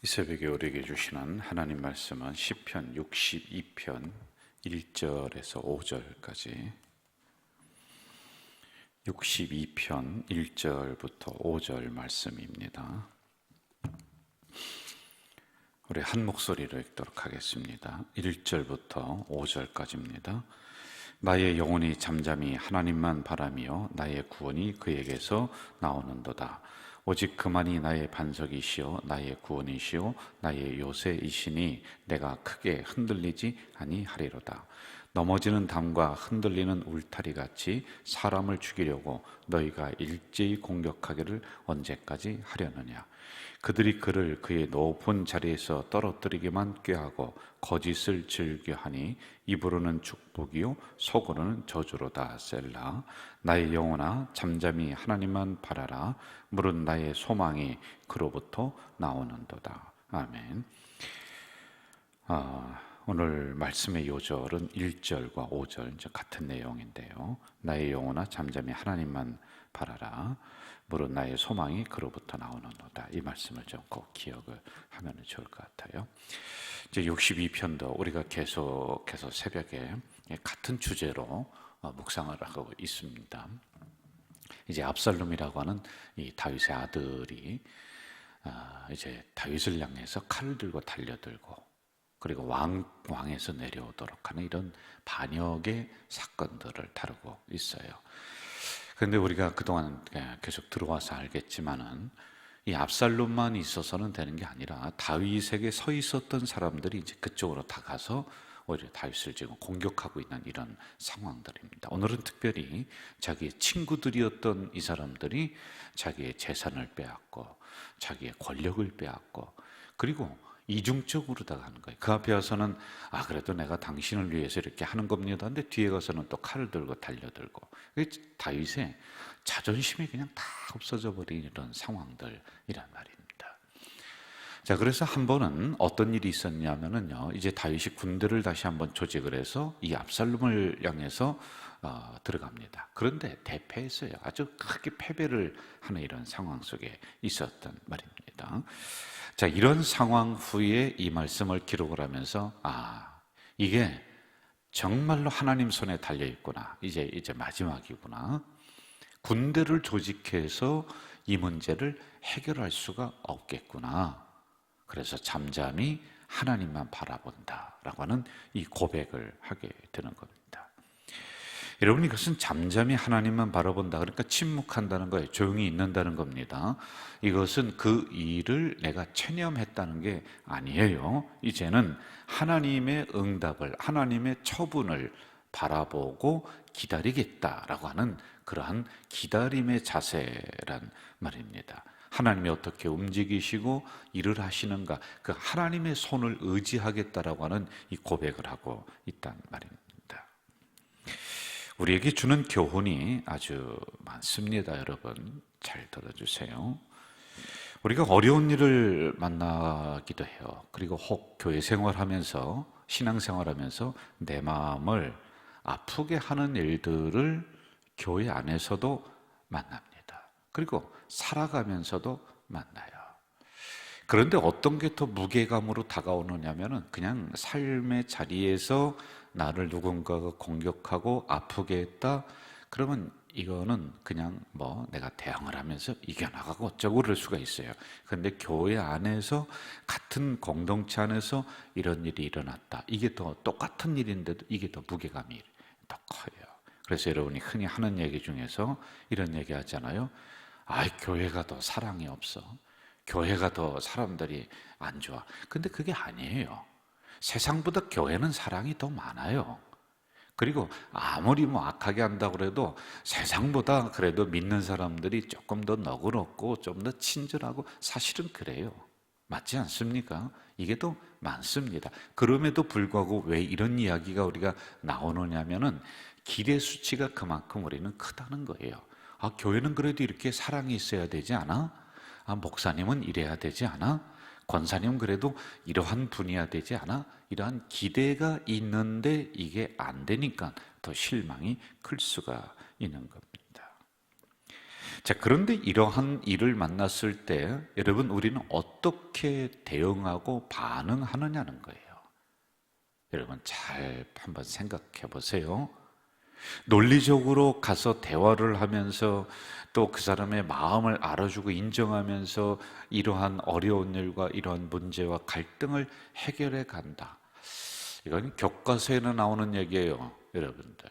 이 새벽에 우리에게 주시는 하나님 말씀은 시편 62편 1절에서 5절까지 62편 1절부터 5절 말씀입니다. 우리 한 목소리로 읽도록 하겠습니다. 1절부터 5절까지입니다. 나의 영혼이 잠잠히 하나님만 바라며 나의 구원이 그에게서 나오는도다. 오직 그만이 나의 반석이시요 나의 구원이시요 나의 요새이시니 내가 크게 흔들리지 아니하리로다. 넘어지는 담과 흔들리는 울타리같이 사람을 죽이려고 너희가 일제히 공격하기를 언제까지 하려느냐. 그들이 그를 그의 높은 자리에서 떨어뜨리기만 꾀하고 거짓을 즐겨하니 입으로는 축복이요 속으로는 저주로다. 셀라. 나의 영혼아 잠잠히 하나님만 바라라. 물은 나의 소망이 그로부터 나오는도다. 아멘. 오늘 말씀의 요절은 1절과 5절 같은 내용인데요. 나의 영혼아 잠잠히 하나님만 바라라. 물은 나의 소망이 그로부터 나오는도다. 이 말씀을 좀 꼭 기억을 하면 좋을 것 같아요. 이제 62편도 우리가 계속해서 새벽에 같은 주제로 묵상을 하고 있습니다. 이제 압살롬이라고 하는 이 다윗의 아들이 이제 다윗을 향해서 칼을 들고 달려들고 그리고 왕에서 내려오도록 하는 이런 반역의 사건들을 다루고 있어요. 그런데 우리가 그동안 계속 들어와서 알겠지만은 이 압살롬만 있어서는 되는 게 아니라 다윗에게 서 있었던 사람들이 이제 그쪽으로 다 가서 오히려 다윗을 지금 공격하고 있는 이런 상황들입니다. 오늘은 특별히 자기의 친구들이었던 이 사람들이 자기의 재산을 빼앗고 자기의 권력을 빼앗고 그리고 이중적으로 다 하는 거예요. 그 앞에 와서는 그래도 내가 당신을 위해서 이렇게 하는 겁니다. 근데 뒤에 가서는 또 칼을 들고 달려들고 다윗의 자존심이 그냥 다 없어져 버린 이런 상황들이란 말입니다. 자, 그래서 한 번은 어떤 일이 있었냐면은요, 이제 다윗이 군대를 다시 한번 조직을 해서 이 압살롬을 향해서 들어갑니다. 그런데 대패했어요. 아주 크게 패배를 하는 이런 상황 속에 있었단 말입니다. 자, 이런 상황 후에 이 말씀을 기록을 하면서 이게 정말로 하나님 손에 달려 있구나. 이제 마지막이구나. 군대를 조직해서 이 문제를 해결할 수가 없겠구나. 그래서 잠잠히 하나님만 바라본다라고 하는 이 고백을 하게 되는 겁니다. 여러분, 이것은 잠잠히 하나님만 바라본다, 그러니까 침묵한다는 거예요. 조용히 있는다는 겁니다. 이것은 그 일을 내가 체념했다는 게 아니에요. 이제는 하나님의 응답을, 하나님의 처분을 바라보고 기다리겠다라고 하는 그러한 기다림의 자세란 말입니다. 하나님이 어떻게 움직이시고 일을 하시는가, 그 하나님의 손을 의지하겠다라고 하는 이 고백을 하고 있단 말입니다. 우리에게 주는 교훈이 아주 많습니다. 여러분 잘 들어주세요. 우리가 어려운 일을 만나기도 해요. 그리고 혹 교회 생활하면서, 신앙생활하면서 내 마음을 아프게 하는 일들을 교회 안에서도 만납니다. 그리고 살아가면서도 만나요. 그런데 어떤 게 더 무게감으로 다가오느냐면은 그냥 삶의 자리에서 나를 누군가가 공격하고 아프게 했다. 그러면 이거는 그냥 내가 대항을 하면서 이겨나가고 어쩌고 그럴 수가 있어요. 그런데 교회 안에서 같은 공동체 안에서 이런 일이 일어났다. 이게 더 똑같은 일인데도 이게 더 무게감이 더 커요. 그래서 여러분이 흔히 하는 얘기 중에서 이런 얘기 하잖아요. 교회가 더 사랑이 없어. 교회가 더 사람들이 안 좋아. 근데 그게 아니에요. 세상보다 교회는 사랑이 더 많아요. 그리고 아무리 악하게 한다고 해도 세상보다 그래도 믿는 사람들이 조금 더 너그럽고 좀 더 친절하고 사실은 그래요. 맞지 않습니까? 이게 더 많습니다. 그럼에도 불구하고 왜 이런 이야기가 우리가 나오느냐면은 기대 수치가 그만큼 우리는 크다는 거예요. 교회는 그래도 이렇게 사랑이 있어야 되지 않아? 목사님은 이래야 되지 않아? 권사님 그래도 이러한 분이어야 되지 않아? 이러한 기대가 있는데 이게 안 되니까 더 실망이 클 수가 있는 겁니다. 자, 그런데 이러한 일을 만났을 때 여러분 우리는 어떻게 대응하고 반응하느냐는 거예요. 여러분 잘 한번 생각해 보세요. 논리적으로 가서 대화를 하면서 또 그 사람의 마음을 알아주고 인정하면서 이러한 어려운 일과 이러한 문제와 갈등을 해결해 간다. 이건 교과서에는 나오는 얘기예요, 여러분들.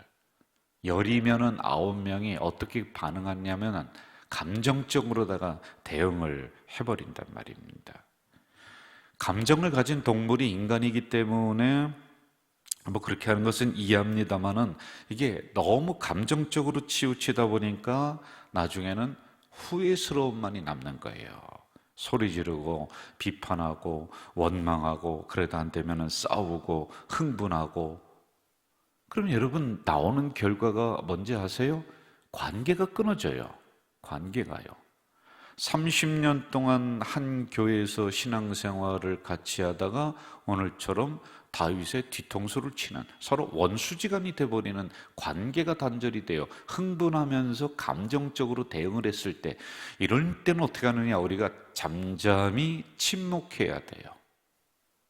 열이면은 9명이 어떻게 반응하냐면은 감정적으로다가 대응을 해버린단 말입니다. 감정을 가진 동물이 인간이기 때문에 뭐 그렇게 하는 것은 이해합니다만은 이게 너무 감정적으로 치우치다 보니까 나중에는 후회스러움만이 남는 거예요. 소리 지르고 비판하고 원망하고 그래도 안 되면은 싸우고 흥분하고. 그럼 여러분 나오는 결과가 뭔지 아세요? 관계가 끊어져요. 관계가요. 30년 동안 한 교회에서 신앙생활을 같이 하다가 오늘처럼 다윗의 뒤통수를 치는, 서로 원수지간이 돼버리는 관계가 단절이 돼요. 흥분하면서 감정적으로 대응을 했을 때, 이럴 때는 어떻게 하느냐? 우리가 잠잠히 침묵해야 돼요.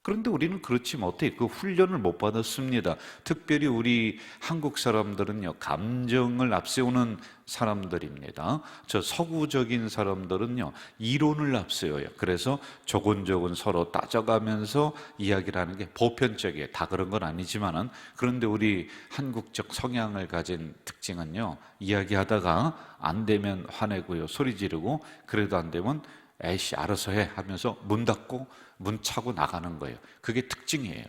그런데 우리는 그렇지 못해. 그 훈련을 못 받았습니다. 특별히 우리 한국 사람들은요, 감정을 앞세우는 사람들입니다. 저 서구적인 사람들은요, 이론을 앞세워요. 그래서 조곤조곤 서로 따져가면서 이야기를 하는 게 보편적이에요. 다 그런 건 아니지만은. 그런데 우리 한국적 성향을 가진 특징은요, 이야기하다가 안 되면 화내고요, 소리 지르고, 그래도 안 되면 에이씨 알아서 해 하면서 문 닫고 문 차고 나가는 거예요. 그게 특징이에요,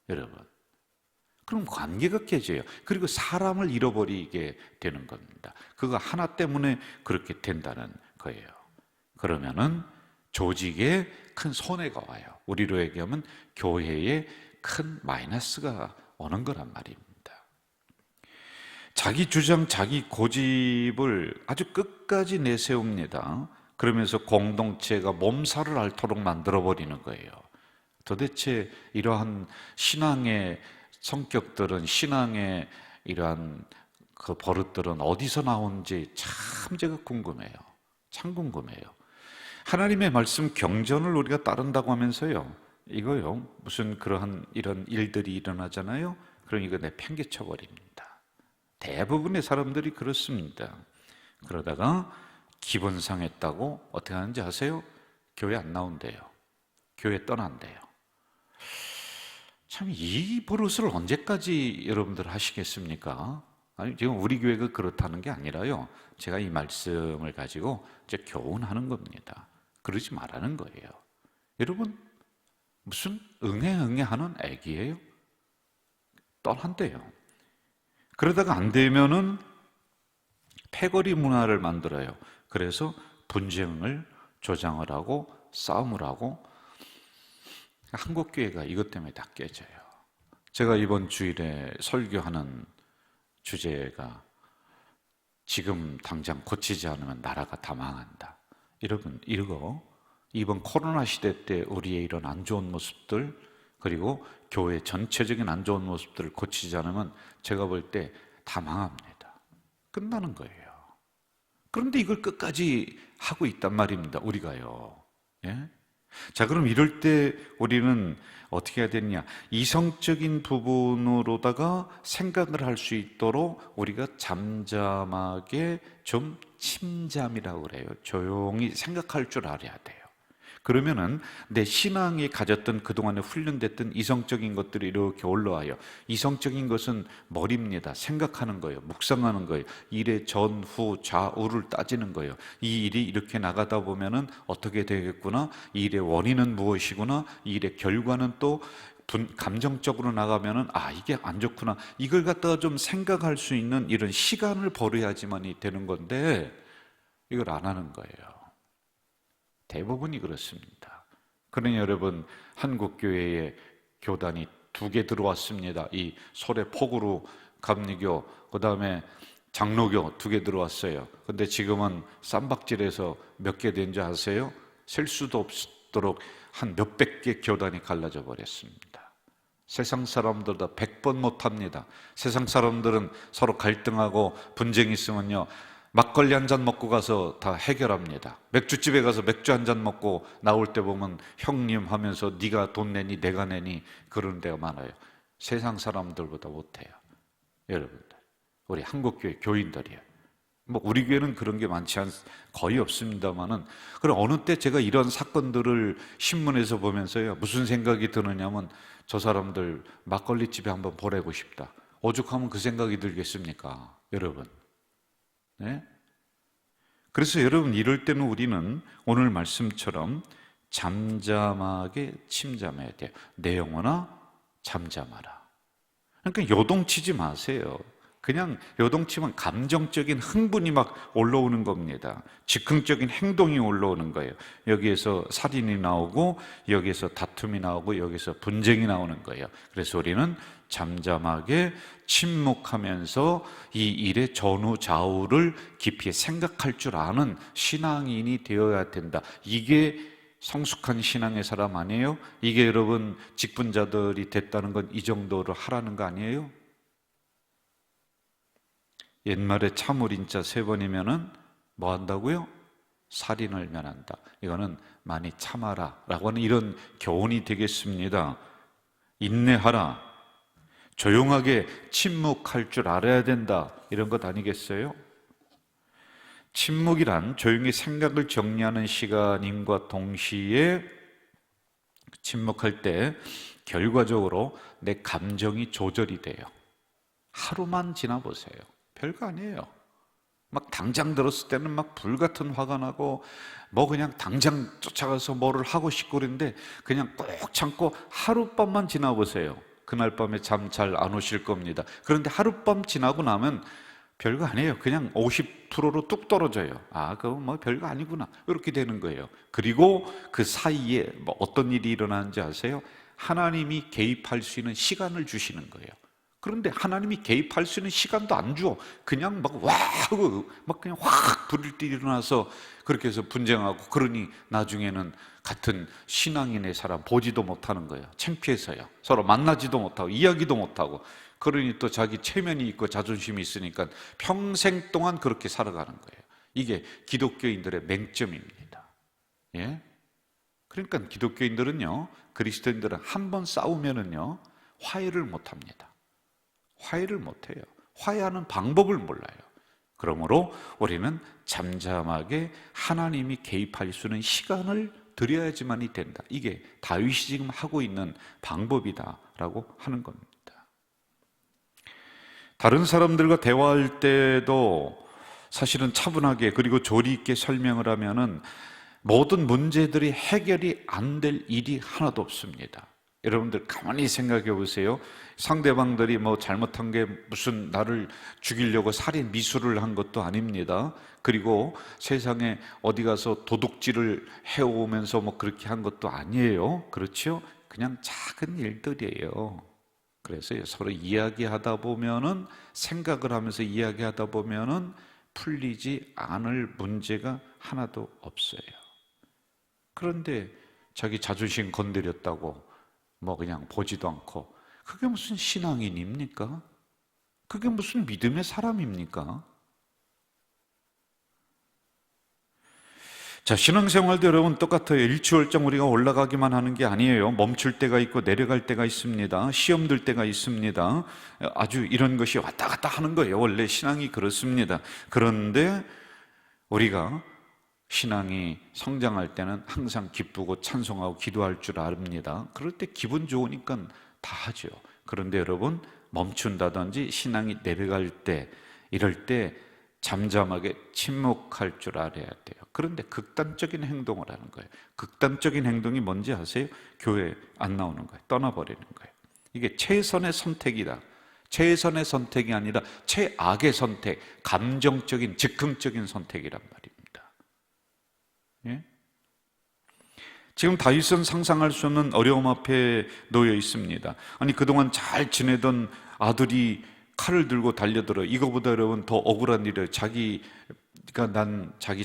여러분. 그럼 관계가 깨져요. 그리고 사람을 잃어버리게 되는 겁니다. 그거 하나 때문에 그렇게 된다는 거예요. 그러면은 조직에 큰 손해가 와요. 우리로 얘기하면 교회에 큰 마이너스가 오는 거란 말입니다. 자기 주장, 자기 고집을 아주 끝까지 내세웁니다. 그러면서 공동체가 몸살을 앓도록 만들어버리는 거예요. 도대체 이러한 신앙의 성격들은, 신앙의 이러한 그 버릇들은 어디서 나온지 참 제가 궁금해요. 참 궁금해요. 하나님의 말씀 경전을 우리가 따른다고 하면서요, 이거요, 무슨 그러한 이런 일들이 일어나잖아요. 그럼 이거 내팽개쳐 버립니다. 대부분의 사람들이 그렇습니다. 그러다가 기분 상했다고 어떻게 하는지 아세요? 교회 안 나온대요. 교회 떠난대요. 참, 이 버릇을 언제까지 여러분들 하시겠습니까? 아니, 지금 우리 교회가 그렇다는 게 아니라요, 제가 이 말씀을 가지고 이제 교훈하는 겁니다. 그러지 말라는 거예요. 여러분, 무슨 응애 하는 애기예요? 떠난대요. 그러다가 안 되면은 패거리 문화를 만들어요. 그래서 분쟁을 조장을 하고 싸움을 하고, 한국교회가 이것 때문에 다 깨져요. 제가 이번 주일에 설교하는 주제가 지금 당장 고치지 않으면 나라가 다 망한다. 여러분, 이거 이번 코로나 시대 때 우리의 이런 안 좋은 모습들, 그리고 교회 전체적인 안 좋은 모습들을 고치지 않으면 제가 볼 때 다 망합니다. 끝나는 거예요. 그런데 이걸 끝까지 하고 있단 말입니다, 우리가요. 예? 자, 그럼 이럴 때 우리는 어떻게 해야 되느냐? 이성적인 부분으로다가 생각을 할 수 있도록 우리가 잠잠하게 좀 침잠이라고 그래요. 조용히 생각할 줄 알아야 돼요. 그러면은 내 신앙이 가졌던 그동안에 훈련됐던 이성적인 것들이 이렇게 올라와요. 이성적인 것은 머리입니다. 생각하는 거예요. 묵상하는 거예요. 일의 전, 후, 좌우를 따지는 거예요. 이 일이 이렇게 나가다 보면은 어떻게 되겠구나. 이 일의 원인은 무엇이구나. 이 일의 결과는 또 감정적으로 나가면은 이게 안 좋구나. 이걸 갖다가 좀 생각할 수 있는 이런 시간을 벌여야지만이 되는 건데 이걸 안 하는 거예요. 대부분이 그렇습니다. 그러니 여러분, 한국교회에 교단이 2개 들어왔습니다. 이 소래포구로 감리교, 그 다음에 장로교 2개 들어왔어요. 근데 지금은 쌈박질에서 몇 개 된 줄 아세요? 셀 수도 없도록 한 몇백 개 교단이 갈라져 버렸습니다. 세상 사람들보다 100번 못합니다. 세상 사람들은 서로 갈등하고 분쟁이 있으면요, 막걸리 한 잔 먹고 가서 다 해결합니다. 맥주집에 가서 맥주 한 잔 먹고 나올 때 보면 형님 하면서 네가 돈 내니 내가 내니 그런 데가 많아요. 세상 사람들보다 못해요. 여러분들, 우리 한국교회 교인들이요. 뭐 우리 교회는 그런 게 거의 없습니다만은, 그럼 어느 때 제가 이런 사건들을 신문에서 보면서요, 무슨 생각이 드느냐면, 저 사람들 막걸리 집에 한번 보내고 싶다. 오죽하면 그 생각이 들겠습니까, 여러분? 네? 그래서 여러분, 이럴 때는 우리는 오늘 말씀처럼 잠잠하게 침잠해야 돼요. 내 영혼아 잠잠하라. 그러니까 요동치지 마세요. 그냥 요동치면 감정적인 흥분이 막 올라오는 겁니다. 즉흥적인 행동이 올라오는 거예요. 여기에서 살인이 나오고, 여기에서 다툼이 나오고, 여기서 분쟁이 나오는 거예요. 그래서 우리는 잠잠하게 침묵하면서 이 일의 전후 좌우를 깊이 생각할 줄 아는 신앙인이 되어야 된다. 이게 성숙한 신앙의 사람 아니에요? 이게 여러분 직분자들이 됐다는 건 이 정도로 하라는 거 아니에요? 옛말에 참을인자 3번이면은 뭐 한다고요? 살인을 면한다. 이거는 많이 참아라 라고 하는 이런 교훈이 되겠습니다. 인내하라. 조용하게 침묵할 줄 알아야 된다. 이런 것 아니겠어요? 침묵이란 조용히 생각을 정리하는 시간임과 동시에 침묵할 때 결과적으로 내 감정이 조절이 돼요. 하루만 지나보세요. 별거 아니에요. 막 당장 들었을 때는 막 불같은 화가 나고 뭐 그냥 당장 쫓아가서 뭐를 하고 싶고 그런데 그냥 꼭 참고 하룻밤만 지나보세요. 그날 밤에 잠 잘 안 오실 겁니다. 그런데 하룻밤 지나고 나면 별거 아니에요. 그냥 50%로 뚝 떨어져요. 아, 그거 뭐 별거 아니구나. 이렇게 되는 거예요. 그리고 그 사이에 뭐 어떤 일이 일어나는지 아세요? 하나님이 개입할 수 있는 시간을 주시는 거예요. 그런데 하나님이 개입할 수 있는 시간도 안 줘. 그냥 막 와 하고 막 그냥 확 불일 때 일어나서 그렇게 해서 분쟁하고, 그러니 나중에는 같은 신앙인의 사람 보지도 못하는 거예요. 창피해서요. 서로 만나지도 못하고 이야기도 못하고. 그러니 또 자기 체면이 있고 자존심이 있으니까 평생 동안 그렇게 살아가는 거예요. 이게 기독교인들의 맹점입니다. 예? 그러니까 기독교인들은요, 그리스도인들은 한 번 싸우면은요 화해를 못합니다. 화해를 못해요. 화해하는 방법을 몰라요. 그러므로 우리는 잠잠하게 하나님이 개입할 수 있는 시간을 드려야지만이 된다. 이게 다윗이 지금 하고 있는 방법이다라고 하는 겁니다. 다른 사람들과 대화할 때도 사실은 차분하게 그리고 조리 있게 설명을 하면은 모든 문제들이 해결이 안 될 일이 하나도 없습니다. 여러분들 가만히 생각해 보세요. 상대방들이 뭐 잘못한 게 무슨 나를 죽이려고 살인 미수를 한 것도 아닙니다. 그리고 세상에 어디 가서 도둑질을 해오면서 뭐 그렇게 한 것도 아니에요. 그렇죠? 그냥 작은 일들이에요. 그래서 서로 이야기하다 보면은, 생각을 하면서 이야기하다 보면은 풀리지 않을 문제가 하나도 없어요. 그런데 자기 자존심 건드렸다고 뭐 그냥 보지도 않고, 그게 무슨 신앙인입니까? 그게 무슨 믿음의 사람입니까? 자, 신앙생활도 여러분 똑같아요. 일취월장 우리가 올라가기만 하는 게 아니에요. 멈출 때가 있고 내려갈 때가 있습니다. 시험 들 때가 있습니다. 아주 이런 것이 왔다 갔다 하는 거예요. 원래 신앙이 그렇습니다. 그런데 우리가 신앙이 성장할 때는 항상 기쁘고 찬송하고 기도할 줄 압니다. 그럴 때 기분 좋으니까 다 하죠. 그런데 여러분, 멈춘다든지 신앙이 내려갈 때, 이럴 때 잠잠하게 침묵할 줄 알아야 돼요. 그런데 극단적인 행동을 하는 거예요. 극단적인 행동이 뭔지 아세요? 교회 안 나오는 거예요. 떠나버리는 거예요. 이게 최선의 선택이다. 최선의 선택이 아니라 최악의 선택, 감정적인 즉흥적인 선택이란 말입니다. 예? 지금 다윗은 상상할 수 없는 어려움 앞에 놓여 있습니다. 아니, 그동안 잘 지내던 아들이 칼을 들고 달려들어. 이거보다 여러분 더 억울한 일이에요. 자기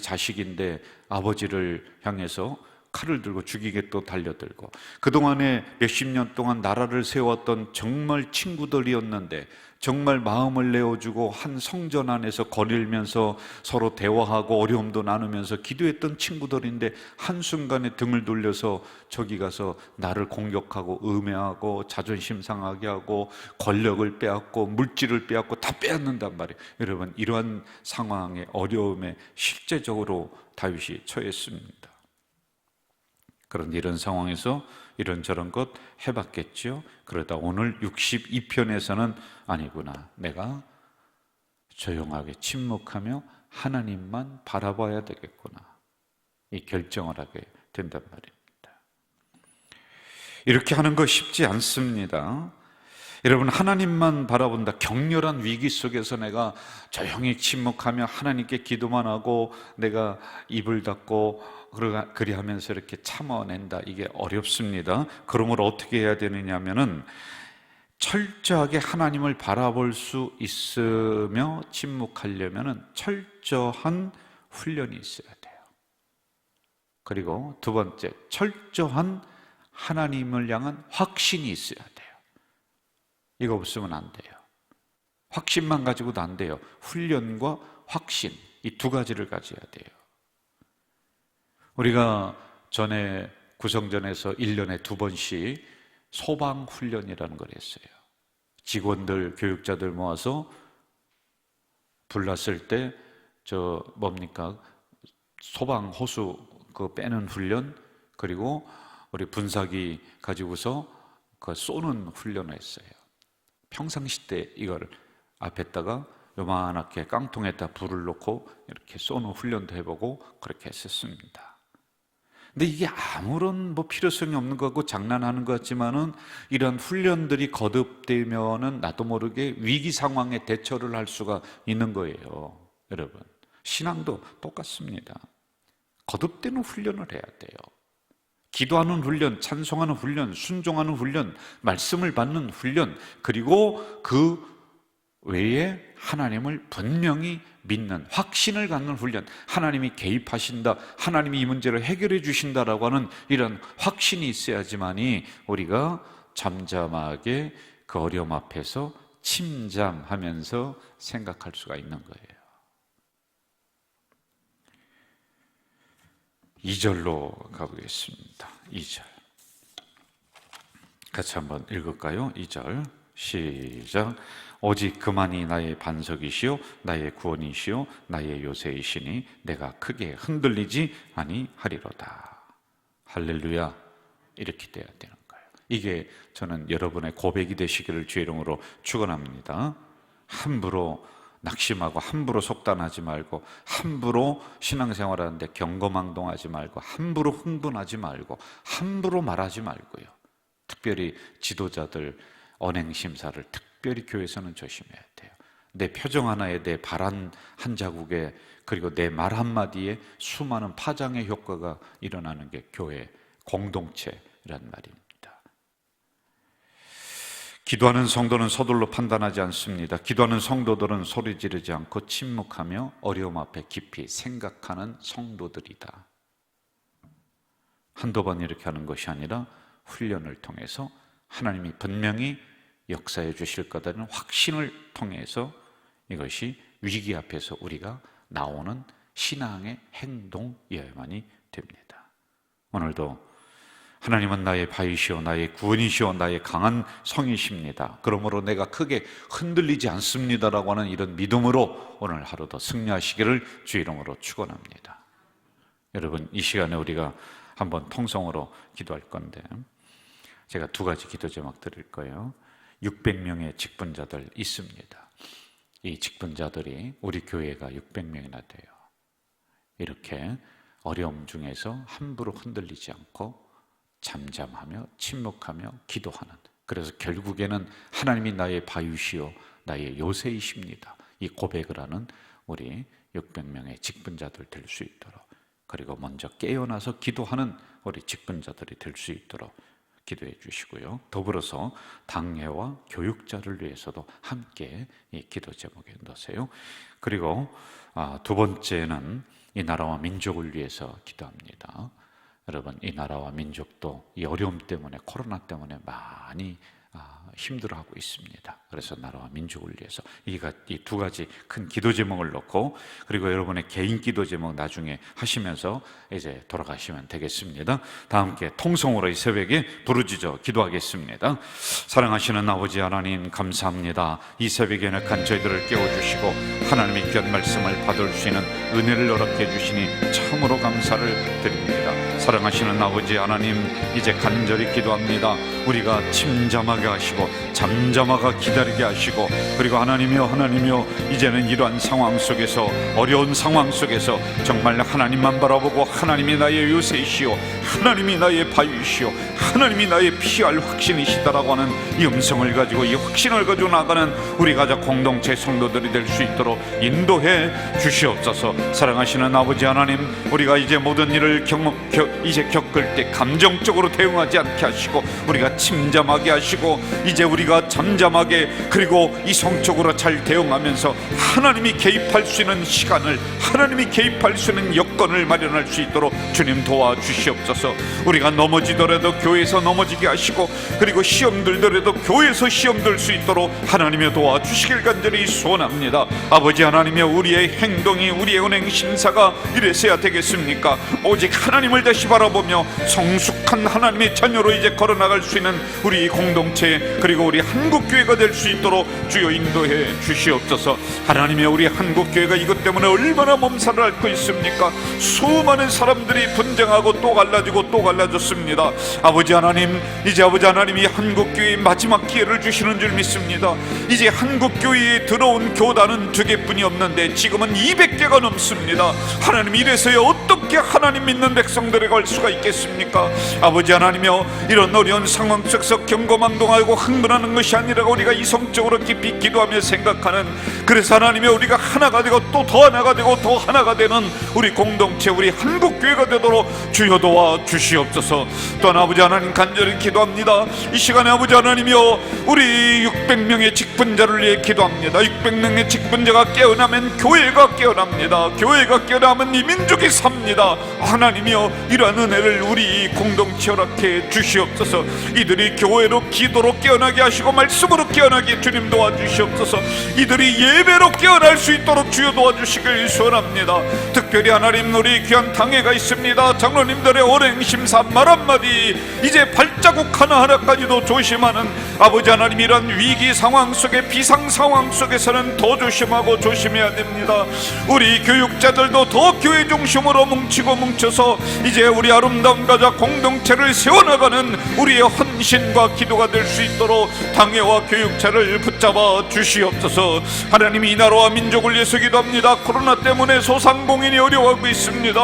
자식인데 아버지를 향해서 칼을 들고 죽이게 또 달려들고, 그동안에 몇십 년 동안 나라를 세웠던 정말 친구들이었는데 정말 마음을 내어주고 한 성전 안에서 거닐면서 서로 대화하고 어려움도 나누면서 기도했던 친구들인데 한순간에 등을 돌려서 저기 가서 나를 공격하고 음해하고 자존심 상하게 하고 권력을 빼앗고 물질을 빼앗고 다 빼앗는단 말이에요. 여러분, 이러한 상황의 어려움에 실제적으로 다윗이 처했습니다. 그런데 이런 상황에서 이런저런 것 해봤겠죠. 그러다 오늘 62편에서는 아니구나, 내가 조용하게 침묵하며 하나님만 바라봐야 되겠구나, 이 결정을 하게 된단 말입니다. 이렇게 하는 거 쉽지 않습니다. 여러분, 하나님만 바라본다, 격렬한 위기 속에서 내가 조용히 침묵하며 하나님께 기도만 하고 내가 입을 닫고 그리하면서 이렇게 참아낸다, 이게 어렵습니다. 그러므로 어떻게 해야 되느냐 하면은 철저하게 하나님을 바라볼 수 있으며 침묵하려면은 철저한 훈련이 있어야 돼요. 그리고 두 번째, 철저한 하나님을 향한 확신이 있어야 돼요. 이거 없으면 안 돼요. 확신만 가지고도 안 돼요. 훈련과 확신, 이 두 가지를 가져야 돼요. 우리가 전에 구성전에서 1년에 2번씩 소방훈련이라는 걸 했어요. 직원들, 교육자들 모아서 불났을 때 소방 호수 빼는 훈련, 그리고 우리 분사기 가지고서 쏘는 훈련을 했어요. 평상시 때 이걸 앞에다가 요만하게 깡통에다 불을 놓고 이렇게 쏘는 훈련도 해보고 그렇게 했었습니다. 근데 이게 아무런 필요성이 없는 것 같고 장난하는 것 같지만은 이런 훈련들이 거듭되면은 나도 모르게 위기 상황에 대처를 할 수가 있는 거예요. 여러분, 신앙도 똑같습니다. 거듭되는 훈련을 해야 돼요. 기도하는 훈련, 찬송하는 훈련, 순종하는 훈련, 말씀을 받는 훈련, 그리고 그 외에 하나님을 분명히 믿는, 확신을 갖는 훈련, 하나님이 개입하신다, 하나님이 이 문제를 해결해 주신다라고 하는 이런 확신이 있어야지만이 우리가 잠잠하게 그 어려움 앞에서 침잠하면서 생각할 수가 있는 거예요. 2절로 가보겠습니다. 2절 같이 한번 읽을까요? 2절 시작. 오직 그만이 나의 반석이시요 나의 구원이시요 나의 요새이시니 내가 크게 흔들리지 아니하리로다. 할렐루야. 이렇게 돼야 되는 거예요. 이게 저는 여러분의 고백이 되시기를 주의 이름으로 축원합니다. 함부로 낙심하고 함부로 속단하지 말고 함부로 신앙생활하는데 경거망동하지 말고 함부로 흥분하지 말고 함부로 말하지 말고요. 특별히 지도자들 언행심사를 특별히 교회에서는 조심해야 돼요. 내 표정 하나에, 내 발 한 자국에, 그리고 내 말 한마디에 수많은 파장의 효과가 일어나는 게 교회 공동체란 말입니다. 기도하는 성도는 서둘러 판단하지 않습니다. 기도하는 성도들은 소리 지르지 않고 침묵하며 어려움 앞에 깊이 생각하는 성도들이다. 한두 번 이렇게 하는 것이 아니라 훈련을 통해서 하나님이 분명히 역사해 주실 거라는 확신을 통해서 이것이 위기 앞에서 우리가 나오는 신앙의 행동이어야만이 됩니다. 오늘도 하나님은 나의 바위시오 나의 구원이시오 나의 강한 성이십니다. 그러므로 내가 크게 흔들리지 않습니다라고 하는 이런 믿음으로 오늘 하루도 승리하시기를 주의 이름으로 축원합니다. 여러분, 이 시간에 우리가 한번 통성으로 기도할 건데 제가 두 가지 기도 제목 드릴 거예요. 600명의 직분자들 있습니다. 이 직분자들이 우리 교회가 600명이나 돼요. 이렇게 어려움 중에서 함부로 흔들리지 않고 잠잠하며 침묵하며 기도하는, 그래서 결국에는 하나님이 나의 바위시오 나의 요새이십니다, 이 고백을 하는 우리 600명의 직분자들 될 수 있도록, 그리고 먼저 깨어나서 기도하는 우리 직분자들이 될 수 있도록 기도해 주시고요. 더불어서 당회와 교육자를 위해서도 함께 이 기도 제목에 넣으세요. 그리고 두 번째는 이 나라와 민족을 위해서 기도합니다. 여러분, 이 나라와 민족도 이 어려움 때문에, 코로나 때문에 많이 힘들어하고 있습니다. 그래서 나라와 민족을 위해서 이 두 가지 큰 기도 제목을 놓고, 그리고 여러분의 개인 기도 제목 나중에 하시면서 이제 돌아가시면 되겠습니다. 다 함께 통성으로 이 새벽에 부르짖어 기도하겠습니다. 사랑하시는 아버지 하나님, 감사합니다. 이 새벽에는 저희들을 깨워주시고 하나님의 귀한 말씀을 받을 수 있는 은혜를 허락해 주시니 참으로 감사를 드립니다. 사랑하시는 아버지 하나님, 이제 간절히 기도합니다. 우리가 침잠하게 하시고 잠잠하게 기다리게 하시고, 그리고 하나님이여 이제는 이러한 상황 속에서, 어려운 상황 속에서 정말 하나님만 바라보고 하나님이 나의 요새이시오, 하나님이 나의 바위이시오, 하나님이 나의 피할 확신이시다라고 하는 이 음성을 가지고, 이 확신을 가지고 나가는 우리 가족 공동체 성도들이 될 수 있도록 인도해 주시옵소서. 사랑하시는 아버지 하나님, 우리가 이제 모든 일을 이제 겪을 때 감정적으로 대응하지 않게 하시고, 우리가 침잠하게 하시고, 이제 우리가 잠잠하게, 그리고 이성적으로 잘 대응하면서 하나님이 개입할 수 있는 시간을, 하나님이 개입할 수 있는 여건을 마련할 수 있도록 주님 도와주시옵소서. 우리가 넘어지더라도 교회에서 넘어지게 하시고, 그리고 시험 들더라도 교회에서 시험 들 수 있도록 하나님이 도와주시길 간절히 소원합니다. 아버지 하나님이여, 우리의 행동이, 우리의 은행 심사가 이래서야 되겠습니까? 오직 하나님을 다시 바라보며 성숙한 하나님의 자녀로 이제 걸어나갈 수 있는 우리 공동체, 그리고 우리 한국교회가 될 수 있도록 주여 인도해 주시옵소서. 하나님이여, 우리 한국교회가 이것 때문에 얼마나 몸살을 앓고 있습니까? 수많은 사람들이 분쟁하고 또 갈라지고 또 갈라졌습니다. 아버지 하나님, 이제 아버지 하나님이 한국교회에 마지막 기회를 주시는 줄 믿습니다. 이제 한국교회에 들어온 교단은 2개뿐이 없는데 지금은 200개가 넘습니다. 하나님, 이래서야 어떻게 하나님 믿는 백성들에게 갈 수가 있겠습니까? 아버지 하나님이여, 이런 어려운 상황 속에서 경거망동하고 흥분하는 것이 아니라 우리가 이성적으로 깊이 기도하며 생각하는, 그래서 하나님이여, 우리가 하나가 되고 또 더 하나가 되고 또 하나가 되는 우리 공동체, 우리 한국교회가 되도록 주여 도와 주시옵소서. 또한 아버지 하나님, 간절히 기도합니다. 이 시간에 아버지 하나님이여, 우리 600명의 직분자를 위해 기도합니다. 600명의 직분자가 깨어나면 교회가 깨어납니다. 교회가 깨어나면 이 민족이 삽니다. 하나님이여, 이러한 은혜를 우리 공동체 허락해 주시옵소서. 이들이 교회로, 기도로 깨어나게 하시고 말씀으로 깨어나게 주님 도와주시옵소서. 이들이 예배로 깨어날 수 있도록 주여 도와주시길 소원합니다. 특별히 하나님, 우리 귀한 당회가 있습니다. 장로님들의 오랜 심사 말 한마디, 이제 발자국 하나하나까지도 조심하는 아버지 하나님, 이런 위기 상황 속에, 비상 상황 속에서는 더 조심하고 조심해야 됩니다. 우리 교육자들도 더 교회 중심으로 뭉쳐서 이제 우리 아름다운 가족 공동체를 세워나가는 우리의 헌신과 기도가 될 수 있도록 당회와 교육자를 붙잡아 주시옵소서. 하나님, 이 나라와 민족을 위해서 기도합니다. 코로나 때문에 소상공인이 어려워하고 있습니다.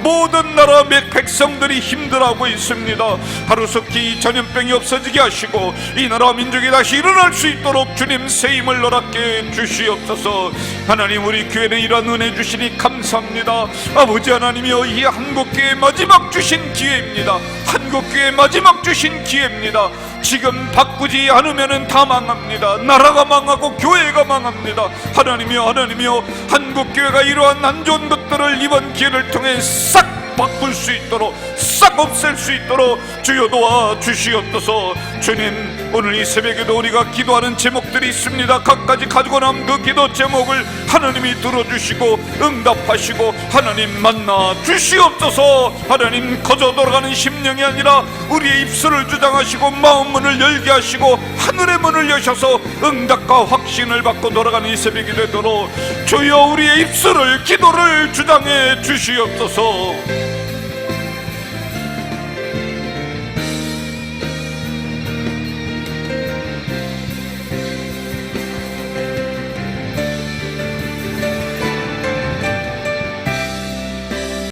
모든 나라 백성들이 힘들어하고 있습니다. 하루속히 전염병이 없어지게 하시고 이 나라와 민족이 다시 일어날 수 있도록 주님 세임을 허락해 주시옵소서. 하나님, 우리 교회는 이러한 은혜 주시니 감사합니다. 아버지 하나님이여, 이 한국교회 마지막 주신 기회입니다. 한국교회 마지막 주신 기회입니다. 지금 바꾸지 않으면 다 망합니다. 나라가 망하고 교회가 망합니다. 하나님이여, 한국교회가 이러한 안 좋은 것들을 이번 기회를 통해 싹 바꿀 수 있도록, 싹 없앨 수 있도록 주여 도와 주시옵소서. 주님, 오늘 이 새벽에도 우리가 기도하는 제목들이 있습니다. 각가지 가지고 남은 그 기도 제목을 하나님이 들어주시고 응답하시고 하나님 만나 주시옵소서. 하나님, 거저 돌아가는 심령이 아니라 우리의 입술을 주장하시고 마음 문을 열게 하시고 하늘의 문을 여셔서 응답과 확신을 받고 돌아가는 이 새벽이 되도록 주여 우리의 입술을, 기도를 주장해 주시옵소서.